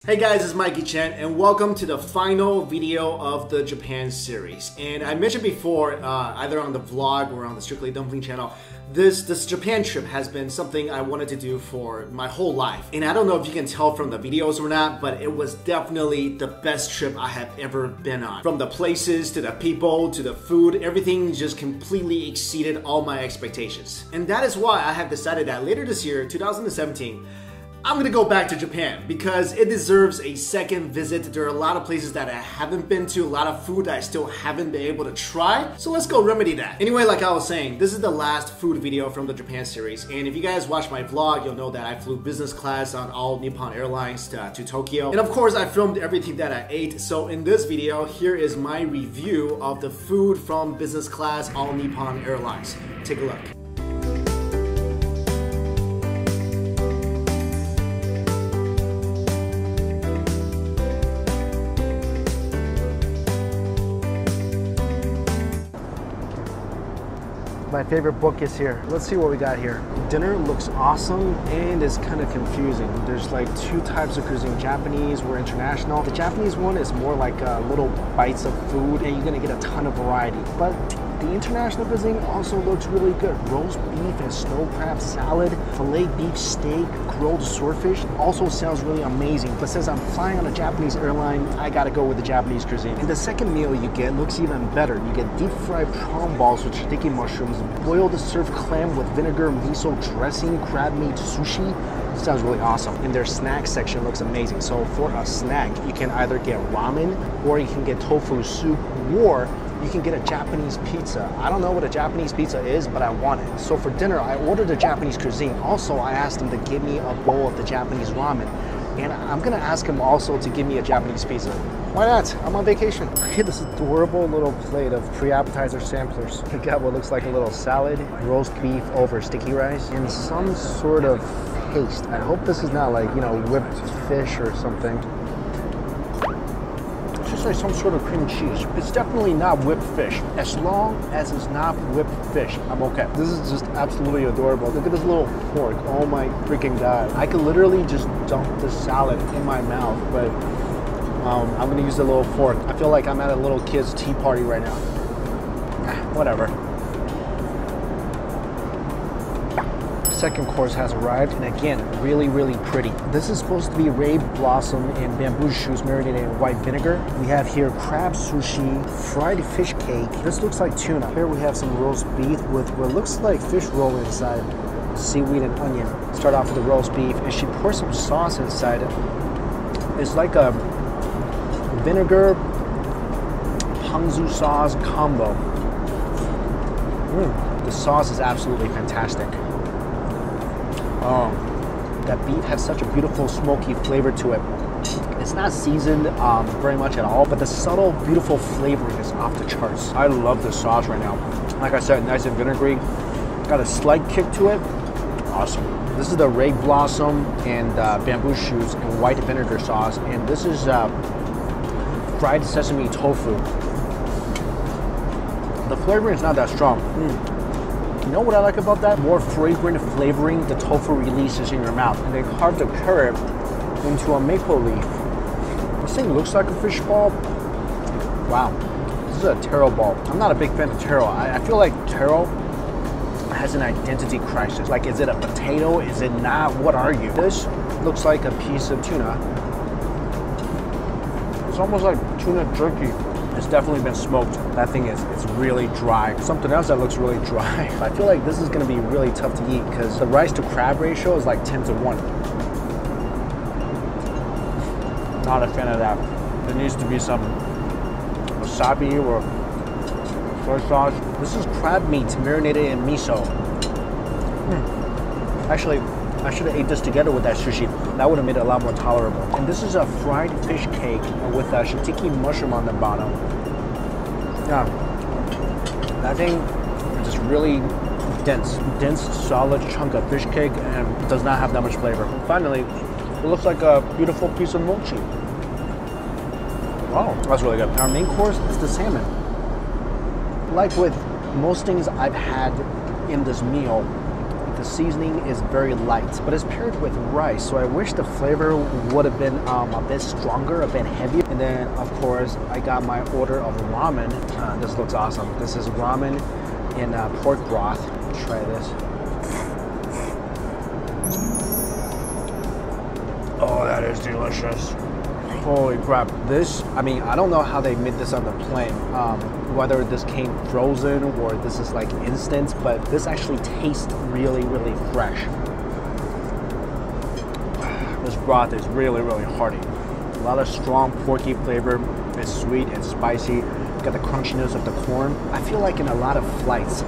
Hey guys, it's Mikey Chen and welcome to the final video of the Japan series. And I mentioned before, either on the vlog or on the Strictly Dumpling channel, this Japan trip has been something I wanted to do for my whole life. And I don't know if you can tell from the videos or not, but it was definitely the best trip I have ever been on. From the places, to the people, to the food, everything just completely exceeded all my expectations. And that is why I have decided that later this year, 2017, I'm gonna go back to Japan because it deserves a second visit. There are a lot of places that I haven't been to, a lot of food that I still haven't been able to try. So let's go remedy that. Anyway, like I was saying, this is the last food video from the Japan series. And if you guys watch my vlog, you'll know that I flew business class on all Nippon Airlines to Tokyo. And of course, I filmed everything that I ate. So in this video, here is my review of the food from business class all Nippon Airlines. Take a look. My favorite book is here. Let's see what we got here. Dinner looks awesome and is kind of confusing. There's like two types of cuisine, Japanese or international. The Japanese one is more like little bites of food and you're gonna get a ton of variety. But the international cuisine also looks really good. Roast beef and snow crab salad, filet beef steak, grilled swordfish also sounds really amazing. But since I'm flying on a Japanese airline, I gotta go with the Japanese cuisine. And the second meal you get looks even better. You get deep fried prawn balls with teriyaki mushrooms, boiled surf clam with vinegar, miso dressing, crab meat sushi. Sounds really awesome. And their snack section looks amazing. So for a snack, you can either get ramen or you can get tofu soup, or you can get a Japanese pizza. I don't know what a Japanese pizza is, but I want it. So for dinner, I ordered a Japanese cuisine. Also, I asked them to give me a bowl of the Japanese ramen. And I'm gonna ask him also to give me a Japanese pizza. Why not? I'm on vacation. Look at this adorable little plate of pre-appetizer samplers. We got what looks like a little salad, roast beef over sticky rice, and some sort of paste. I hope this is not like, you know, whipped fish or something. It's just like some sort of cream cheese. It's definitely not whipped fish. As long as it's not whipped fish, I'm okay. This is just absolutely adorable. Look at this little fork. Oh my freaking God. I could literally just dump the salad in my mouth, but I'm gonna use the little fork. I feel like I'm at a little kid's tea party right now. Whatever. Second course has arrived, and again, really, really pretty. This is supposed to be ray blossom and bamboo shoots marinated in white vinegar. We have here crab sushi, fried fish cake. This looks like tuna. Here we have some roast beef with what looks like fish roll inside, seaweed and onion. Start off with the roast beef, and she pours some sauce inside it. It's like a vinegar ponzu sauce combo. The sauce is absolutely fantastic. Oh, that beef has such a beautiful smoky flavor to it. It's not seasoned very much at all, but the subtle, beautiful flavoring is off the charts. I love this sauce right now. Like I said, nice and vinegary. Got a slight kick to it. Awesome. This is the ray blossom and bamboo shoots and white vinegar sauce, and this is fried sesame tofu. The flavoring is not that strong. You know what I like about that? More fragrant flavoring the tofu releases in your mouth. And they carved the carrot into a maple leaf. This thing looks like a fish ball. Wow, this is a taro ball. I'm not a big fan of taro. I feel like taro has an identity crisis. Like, is it a potato? Is it not? What are you? This looks like a piece of tuna. It's almost like tuna jerky. It's definitely been smoked. That thing it's really dry. Something else that looks really dry. I feel like this is gonna be really tough to eat because the rice to crab ratio is like 10 to 1. Not a fan of that. There needs to be some wasabi or soy sauce. This is crab meat marinated in miso. Actually, I should have ate this together with that sushi. That would have made it a lot more tolerable. And this is a fried fish cake with a shiitake mushroom on the bottom. Yeah, that thing is just really dense, solid chunk of fish cake and does not have that much flavor. Finally, it looks like a beautiful piece of mochi. Wow, that's really good. Our main course is the salmon. Like with most things I've had in this meal, The seasoning is very light, but it's paired with rice, so I wish the flavor would have been a bit stronger, a bit heavier. And then, of course, I got my order of ramen. This looks awesome. This is ramen in pork broth. Let's try this. Oh, that is delicious. Holy crap. This, I mean, I don't know how they made this on the plane. Whether this came frozen or this is like instant, but this actually tastes really, really fresh. This broth is really, really hearty. A lot of strong porky flavor. It's sweet, it's spicy. Got the crunchiness of the corn. I feel like in a lot of flights,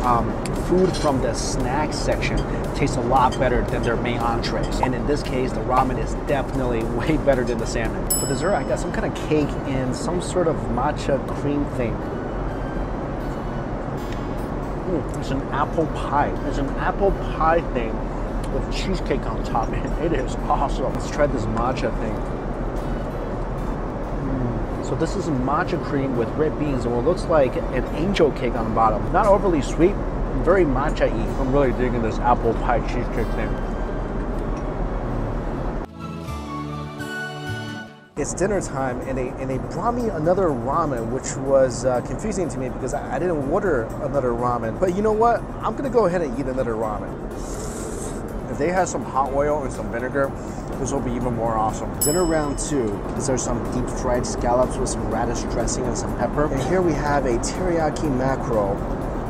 food from the snack section tastes a lot better than their main entrees. And in this case, the ramen is definitely way better than the salmon. For dessert, I got some kind of cake and some sort of matcha cream thing. It's an apple pie. It's an apple pie thing with cheesecake on top, and it is awesome. Let's try this matcha thing. So this is matcha cream with red beans and what looks like an angel cake on the bottom. Not overly sweet, very matcha-y. I'm really digging this apple pie cheesecake thing. It's dinner time and they brought me another ramen, which was confusing to me because I didn't order another ramen. But you know what? I'm gonna go ahead and eat another ramen. If they had some hot oil and some vinegar, this will be even more awesome. Dinner round 2. These are some deep fried scallops with some radish dressing and some pepper. And here we have a teriyaki mackerel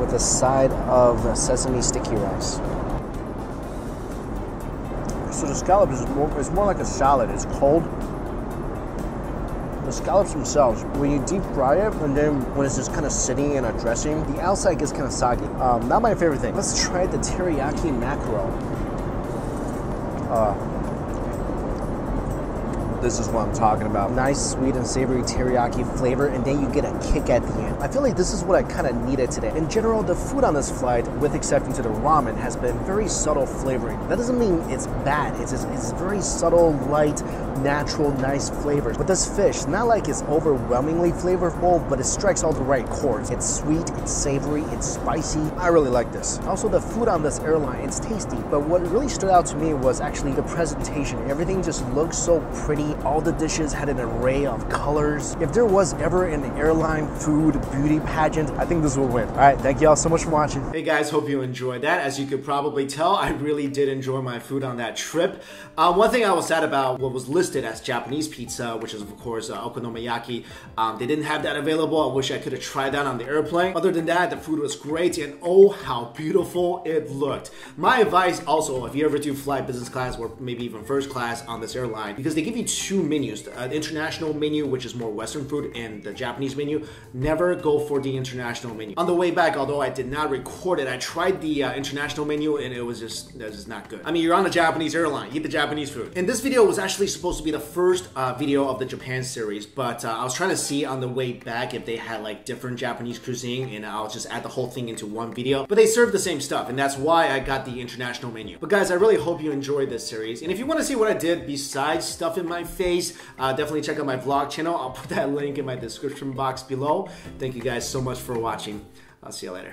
with a side of sesame sticky rice. So the scallop is more like a salad. It's cold. The scallops themselves, when you deep fry it, and then when it's just kind of sitting in a dressing, the outside gets kind of soggy. Not my favorite thing. Let's try the teriyaki mackerel. This is what I'm talking about. Nice, sweet, and savory teriyaki flavor, and then you get a kick at the end. I feel like this is what I kind of needed today. In general, the food on this flight, with exception to the ramen, has been very subtle flavoring. That doesn't mean it's bad. It's very subtle, light, natural, nice flavors. But this fish, not like it's overwhelmingly flavorful, but it strikes all the right chords. It's sweet, it's savory, it's spicy. I really like this. Also, the food on this airline, it's tasty, but what really stood out to me was actually the presentation. Everything just looks so pretty. All the dishes had an array of colors. If there was ever an airline food beauty pageant, I think this will win. All right, thank you all so much for watching. Hey guys, hope you enjoyed that. As you could probably tell, I really did enjoy my food on that trip. One thing I was sad about what was listed as Japanese pizza, which is of course okonomiyaki. They didn't have that available. I wish I could have tried that on the airplane. Other than that, the food was great, and oh, how beautiful it looked. My advice also, if you ever do fly business class or maybe even first class on this airline, because they give you two menus, the international menu, which is more Western food, and the Japanese menu, never go for the international menu. On the way back, although I did not record it, I tried the international menu and it was just not good. I mean, you're on a Japanese airline, eat the Japanese food. And this video was actually supposed to be the first video of the Japan series, but I was trying to see on the way back if they had like different Japanese cuisine, and I'll just add the whole thing into one video. But they serve the same stuff, and that's why I got the international menu. But guys, I really hope you enjoyed this series. And if you want to see what I did besides stuff in my face, definitely check out my vlog channel. I'll put that link in my description box below. Thank you guys so much for watching. I'll see you later.